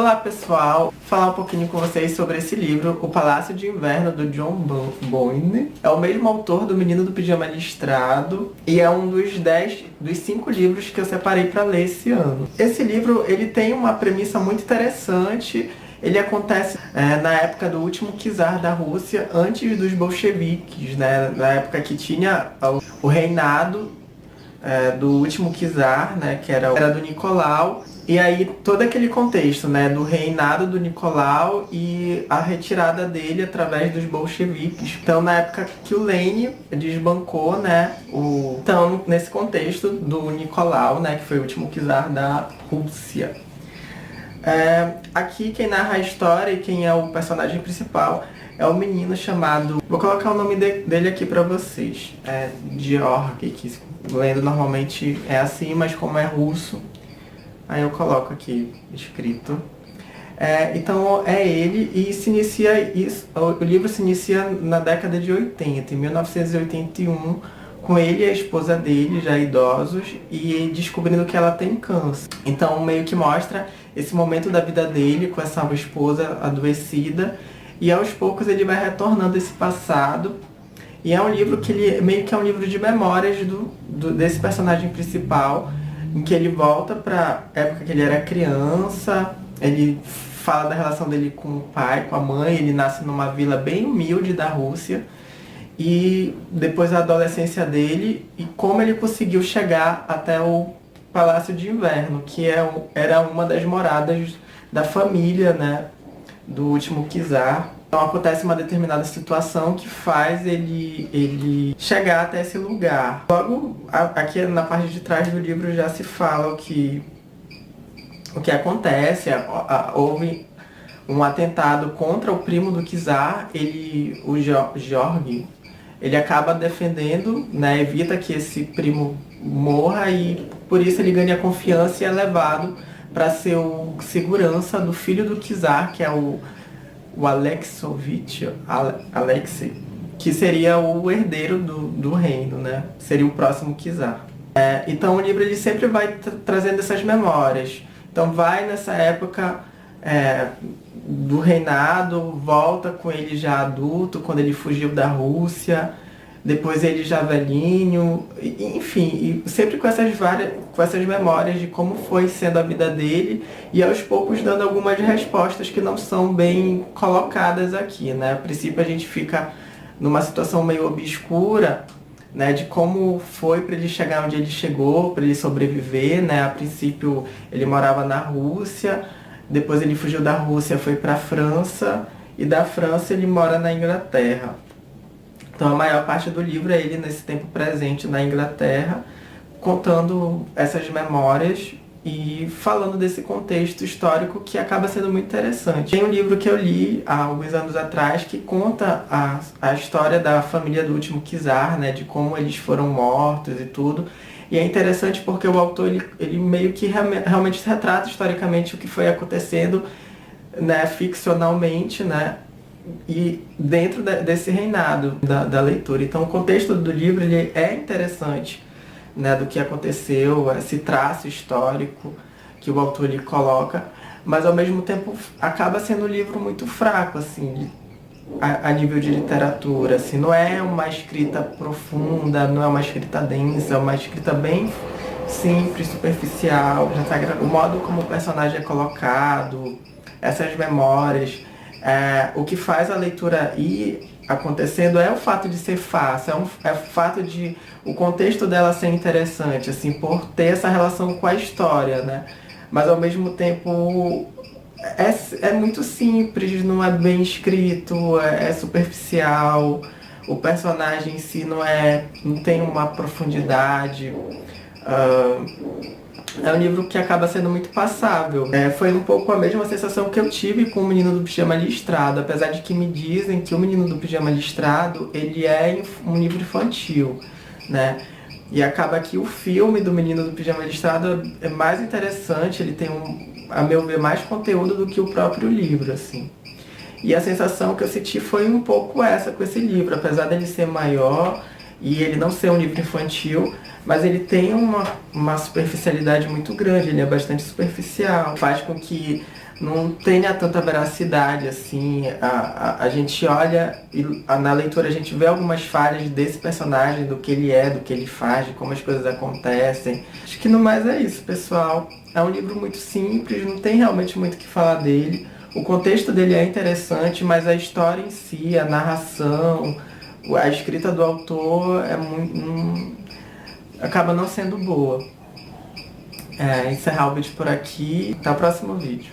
Olá pessoal, vou falar um pouquinho com vocês sobre esse livro, O Palácio de Inverno, do John Boyne. É o mesmo autor do Menino do Pijama Listrado e é um dos 5 livros que eu separei para ler esse ano. Esse livro ele tem uma premissa muito interessante. Ele acontece na época do último czar da Rússia, antes dos bolcheviques, né? Na época que tinha o reinado do último czar, né? Que era do Nicolau. E aí todo aquele contexto, né, do reinado do Nicolau e a retirada dele através dos bolcheviques. Então, na época que o Lenin desbancou, né, então nesse contexto do Nicolau, né, que foi o último czar da Rússia. Aqui quem narra a história e quem é o personagem principal é um menino chamado... Vou colocar o nome dele aqui pra vocês. Georg, que lendo normalmente é assim, mas como é russo, aí eu coloco aqui escrito. Então é ele e se inicia o livro se inicia na década de 80, em 1981, com ele e a esposa dele, já idosos, e descobrindo que ela tem câncer. Então meio que mostra esse momento da vida dele com essa esposa adoecida, e aos poucos ele vai retornando esse passado. E é um livro que ele meio que é um livro de memórias desse personagem principal, em que ele volta para a época que ele era criança. Ele fala da relação dele com o pai, com a mãe. Ele nasce numa vila bem humilde da Rússia, e depois a adolescência dele e como ele conseguiu chegar até o Palácio de Inverno, que era uma das moradas da família, né, do último czar. Então acontece uma determinada situação que faz ele chegar até esse lugar. Logo, aqui na parte de trás do livro já se fala o que acontece. Houve um atentado contra o primo do czar, o Georg, ele acaba defendendo, né, evita que esse primo morra, e por isso ele ganha confiança e é levado para ser o segurança do filho do czar, que é o Alexei, que seria o herdeiro do reino, né? Seria o próximo czar. Então o livro ele sempre vai trazendo essas memórias. Então vai nessa época do reinado, volta com ele já adulto, quando ele fugiu da Rússia, depois ele já velhinho, enfim, e sempre com essas memórias de como foi sendo a vida dele, e aos poucos dando algumas respostas que não são bem colocadas aqui, né? A princípio a gente fica numa situação meio obscura, né, de como foi para ele chegar onde ele chegou, para ele sobreviver, né? A princípio ele morava na Rússia, depois ele fugiu da Rússia, foi para a França, e da França ele mora na Inglaterra. Então a maior parte do livro é ele nesse tempo presente na Inglaterra, contando essas memórias e falando desse contexto histórico que acaba sendo muito interessante. Tem um livro que eu li há alguns anos atrás que conta a história da família do último czar, né, de como eles foram mortos e tudo. E é interessante porque o autor ele meio que realmente retrata historicamente o que foi acontecendo, né, ficcionalmente, né, e dentro desse reinado da leitura. Então o contexto do livro ele é interessante, né, do que aconteceu, esse traço histórico que o autor ele coloca, mas ao mesmo tempo acaba sendo um livro muito fraco, assim, a nível de literatura, assim, não é uma escrita profunda, não é uma escrita densa, é uma escrita bem simples, superficial, o modo como o personagem é colocado, essas memórias. O que faz a leitura ir acontecendo é o fato de ser fácil, é o fato de o contexto dela ser interessante, assim, por ter essa relação com a história, né? Mas ao mesmo tempo é muito simples, não é bem escrito, é superficial, o personagem em si não tem uma profundidade. É um livro que acaba sendo muito passável. Foi um pouco a mesma sensação que eu tive com O Menino do Pijama Listrado, apesar de que me dizem que O Menino do Pijama Listrado ele é um livro infantil, né? E acaba que o filme do Menino do Pijama Listrado é mais interessante, ele tem, a meu ver, mais conteúdo do que o próprio livro, assim. E a sensação que eu senti foi um pouco essa com esse livro, apesar dele ser maior e ele não ser um livro infantil, mas ele tem uma superficialidade muito grande, ele é bastante superficial, faz com que não tenha tanta veracidade, assim. A gente olha e na leitura a gente vê algumas falhas desse personagem, do que ele é, do que ele faz, de como as coisas acontecem. Acho que no mais é isso, pessoal. É um livro muito simples, não tem realmente muito o que falar dele. O contexto dele é interessante, mas a história em si, a narração, a escrita do autor é muito, acaba não sendo boa. Encerrar o vídeo por aqui. Até o próximo vídeo.